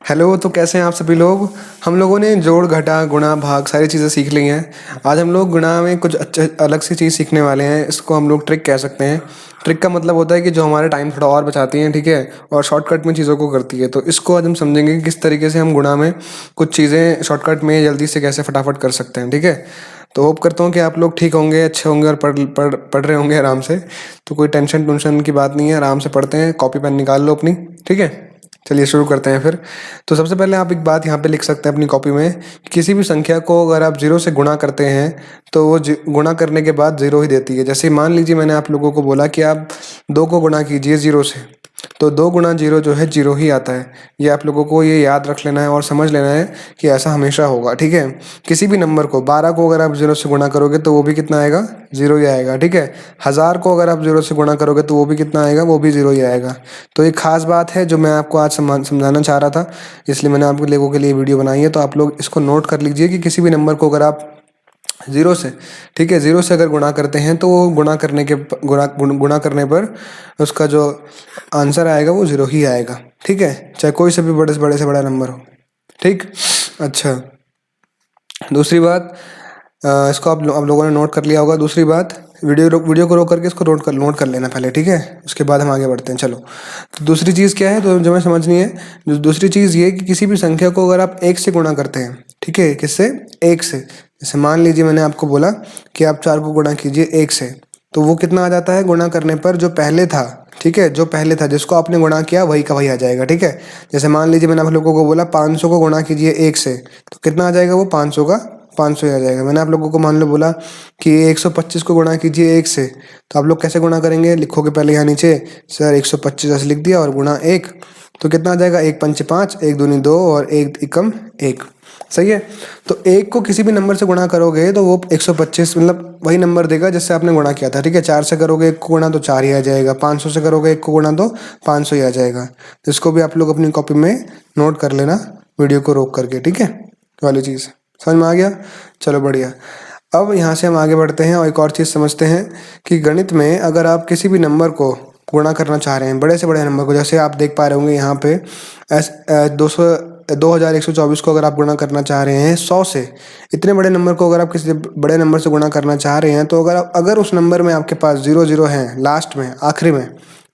Hello, तो कैसे हैं आप सभी लोग। हम लोगों ने जोड़ घटा गुणा भाग सारी चीज़ें सीख ली हैं। आज हम लोग गुणा में कुछ अलग सी चीज़ सीखने वाले हैं। इसको हम लोग ट्रिक कह सकते हैं, ठीक है। और शॉर्टकट में चीज़ों को करती है, तो इसको आज हम समझेंगे कि किस तरीके से हम गुणा में कुछ चीज़ें शॉर्टकट में जल्दी से कैसे फटाफट कर सकते हैं, ठीक है। तो होप करता हूँ कि आप लोग ठीक होंगे, अच्छे होंगे और पढ़ रहे होंगे आराम से। तो कोई टेंशन टुंशन की बात नहीं है, आराम से पढ़ते हैं। कॉपी पेन निकाल लो अपनी, ठीक है। चलिए शुरू करते हैं फिर। तो सबसे पहले आप एक बात यहाँ पे लिख सकते हैं अपनी कॉपी में कि किसी भी संख्या को अगर आप जीरो से गुणा करते हैं तो वो गुणा करने के बाद जीरो ही देती है। जैसे मान लीजिए मैंने आप लोगों को बोला कि आप 2 को गुणा कीजिए जीरो से, तो 2 गुणा जीरो जो है जीरो ही आता है। ये आप लोगों को ये याद रख लेना है और समझ लेना है कि ऐसा हमेशा होगा, ठीक है। किसी भी नंबर को 12 को अगर आप जीरो से गुणा करोगे तो वो भी कितना आएगा, जीरो ही आएगा, ठीक है। 1000 को अगर आप जीरो से गुणा करोगे तो वो भी कितना आएगा, वो भी जीरो ही आएगा। तो एक खास बात है जो मैं आपको आज समझाना चाह रहा था, इसलिए मैंने आप लोगों के लिए वीडियो बनाई है। तो आप लोग इसको नोट कर लीजिए कि किसी भी नंबर को अगर आप जीरो से, ठीक है, जीरो से अगर गुणा करते हैं तो वो गुणा करने पर उसका जो आंसर आएगा वो जीरो ही आएगा, ठीक है। चाहे कोई से भी बड़े से बड़ा नंबर हो, ठीक। अच्छा, दूसरी बात, इसको आप लोगों ने नोट कर लिया होगा। दूसरी बात, वीडियो को रोक करके इसको नोट कर लेना पहले, ठीक है। उसके बाद हम आगे बढ़ते हैं। चलो, तो दूसरी चीज़ क्या है तो जो हमें समझनी है, दूसरी चीज़ ये कि किसी भी संख्या को अगर आप 1 से गुणा करते हैं, ठीक है, किससे, 1 से। जैसे मान लीजिए मैंने आपको बोला कि आप 4 को गुणा कीजिए 1 से, तो वो कितना आ जाता है गुणा करने पर, जो पहले था, ठीक है, जो पहले था जिसको आपने गुणा किया वही का वही आ जाएगा, ठीक है। जैसे मान लीजिए मैंने आप लोगों को बोला 500 को गुणा कीजिए 1 से, तो कितना आ जाएगा वो 500 का 500 ही आ जाएगा। मैंने आप लोगों को मान लो बोला कि 125 को गुणा कीजिए 1 से, तो आप लोग कैसे गुणा करेंगे, लिखोगे पहले यहाँ नीचे, सर 125 ऐसे लिख दिया और गुणा 1, तो कितना आ जाएगा, 1 पंचे 5, 1 दूनी 2 और 1 एकम 1, सही है। तो 1 को किसी भी नंबर से गुणा करोगे तो वो 125 मतलब वही नंबर देगा जिससे आपने गुणा किया था, ठीक है। 4 से करोगे 1 को गुणा तो 4 ही आ जाएगा, 500 से करोगे 1 को गुणा तो 500 ही आ जाएगा। तो इसको भी आप लोग अपनी कॉपी में नोट कर लेना, वीडियो को रोक करके, ठीक है, वाली चीज़ समझ में आ गया। चलो बढ़िया। अब यहाँ से हम आगे बढ़ते हैं और एक और चीज़ समझते हैं कि गणित में अगर आप किसी भी नंबर को गुणा करना चाह रहे हैं, बड़े से बड़े नंबर को, जैसे आप देख पा रहे होंगे यहाँ पे 2124 को अगर आप गुणा करना चाह रहे हैं 100 से, इतने बड़े नंबर को अगर आप किसी बड़े नंबर से गुणा करना चाह रहे हैं, तो अगर उस नंबर में आपके पास 00 है लास्ट में, आखिरी में,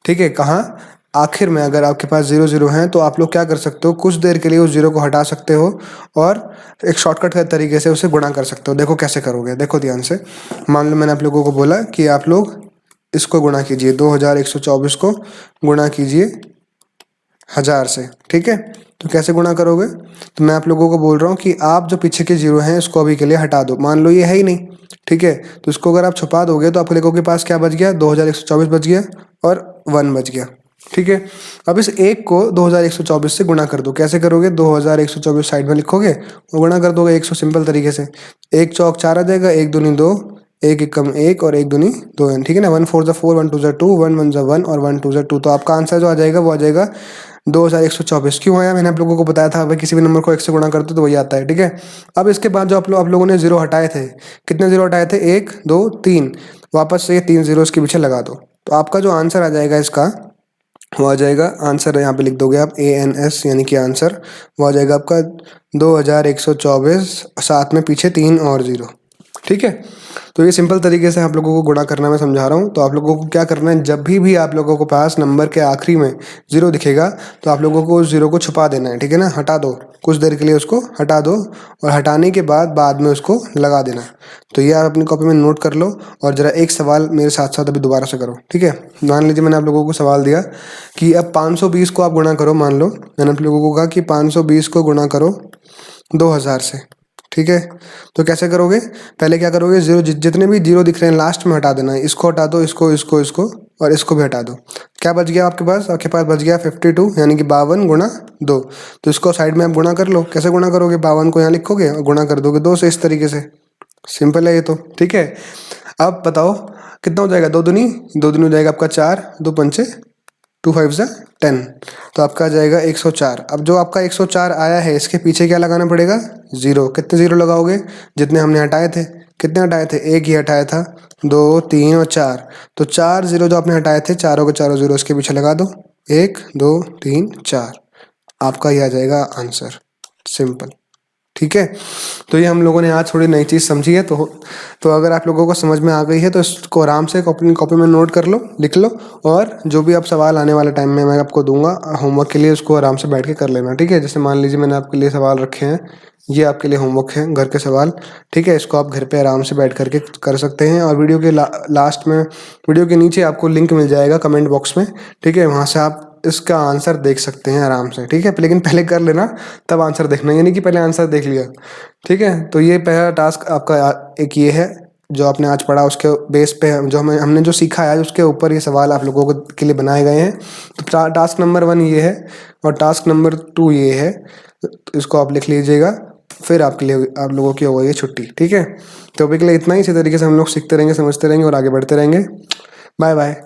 ठीक है, कहाँ, आखिर में अगर आपके पास 00 हैं तो आप लोग क्या कर सकते हो, कुछ देर के लिए उस जीरो को हटा सकते हो और एक शॉर्टकट के तरीके से उसे गुणा कर सकते हो। देखो कैसे करोगे, देखो ध्यान से। मान लो मैंने आप लोगों को बोला कि आप लोग इसको गुणा कीजिए, 2124 को गुणा कीजिए 1000 से, ठीक है। तो कैसे गुणा करोगे, तो मैं आप लोगों को बोल रहा हूँ कि आप जो पीछे के जीरो हैं इसको अभी के लिए हटा दो। मान लो ये है ही नहीं, ठीक है, तो इसको अगर आप छुपा दोगे तो आपके लोगों के पास क्या बच गया, 2124 बच गया और 1 बच गया, ठीक है। अब इस 1 को 2124 से गुणा कर दो। कैसे करोगे, 2124 साइड में लिखोगे और गुणा कर दोगे 100 सिंपल तरीके से। 1 चौक 4 आ जाएगा, 1 दूनी 2, 1 एकम 1 और 1 दूनी 2, ठीक है ना। 1 4 4, 1 2 2, 1 1 1 और 1 2 2। तो आपका आंसर जो आ जाएगा वो आ जाएगा 2124। क्यों आया, मैंने आप लोगों को बताया था, भाई किसी भी नंबर को 1 से गुणा करते तो वही आता है, ठीक है। अब इसके बाद जो आप लोगों ने जीरो हटाए थे, कितने जीरो हटाए थे, 1 2 3, वापस से ये 3 जीरो इसके पीछे लगा दो। तो आपका जो आंसर आ जाएगा इसका, वो आ जाएगा, आंसर यहाँ पे लिख दोगे आप ANS, यानी कि आंसर वो आ जाएगा आपका 2124, साथ में पीछे 3 और जीरो, ठीक है। तो ये सिंपल तरीके से आप लोगों को गुणा करना मैं समझा रहा हूँ। तो आप लोगों को क्या करना है, जब भी आप लोगों को पास नंबर के आखिरी में जीरो दिखेगा तो आप लोगों को उस जीरो को छुपा देना है, ठीक है ना। हटा दो, कुछ देर के लिए उसको हटा दो और हटाने के बाद में उसको लगा देना। तो ये आप अपनी कॉपी में नोट कर लो और ज़रा एक सवाल मेरे साथ साथ अभी दोबारा से करो, ठीक है। मान लीजिए मैंने आप लोगों को सवाल दिया कि अब 520 को आप गुणा करो। मान लो मैंने आप लोगों को कहा कि 520 को गुणा करो 2000 से, ठीक है। तो कैसे करोगे, पहले क्या करोगे, जीरो जितने भी जीरो दिख रहे हैं लास्ट में हटा देना है। इसको हटा दो, इसको और इसको भी हटा दो। क्या बच गया आपके पास, बच गया 52, यानी कि 52 गुणा 2। तो इसको साइड में आप गुणा कर लो। कैसे गुणा करोगे, 52 को यहाँ लिखोगे और गुणा कर दोगे 2 से, इस तरीके से। सिंपल है ये तो, ठीक है। अब बताओ कितना हो जाएगा, 2 दूनी हो जाएगा आपका 4, 2 पंचे 2 5 जा 10, तो आपका आ जाएगा 104। अब जो आपका 104 आया है इसके पीछे क्या लगाना पड़ेगा, जीरो। कितने जीरो लगाओगे, जितने हमने हटाए थे। कितने हटाए थे, 1 ही हटाया था, 2 3 और 4। तो 4 जीरो जो आपने हटाए थे, चारों के चारों जीरो इसके पीछे लगा दो, 1 2 3 4। आपका ही आ जाएगा आंसर, सिंपल। ठीक है, तो ये हम लोगों ने आज थोड़ी नई चीज़ समझी है। तो अगर आप लोगों को समझ में आ गई है तो इसको आराम से अपनी कॉपी में नोट कर लो, लिख लो, और जो भी आप सवाल आने वाले टाइम में मैं आपको दूंगा होमवर्क के लिए, उसको आराम से बैठ के कर लेना। ठीक है, जैसे मान लीजिए मैंने आपके लिए सवाल रखे हैं, ये आपके लिए होमवर्क है, घर के सवाल। ठीक है, इसको आप घर पे आराम से बैठ करके कर सकते हैं। और वीडियो के लास्ट में, वीडियो के नीचे आपको लिंक मिल जाएगा कमेंट बॉक्स में। ठीक है, वहाँ से आप इसका आंसर देख सकते हैं आराम से। ठीक है, लेकिन पहले कर लेना, तब आंसर देखना, यानी कि पहले आंसर देख लिया। ठीक है, तो ये पहला टास्क आपका एक ये है जो आपने आज पढ़ा, उसके बेस पे जो हमने जो सीखा है उसके ऊपर ये सवाल आप लोगों को के लिए बनाए गए हैं। तो टास्क नंबर 1 ये है, और टास्क नंबर 2 ये है। तो इसको आप लिख लीजिएगा, फिर आपके लिए आप लोगों की हो गई है छुट्टी। ठीक है, तो अभी के लिए इतना ही। इसी तरीके से हम लोग सीखते रहेंगे, समझते रहेंगे और आगे बढ़ते रहेंगे। Bye bye.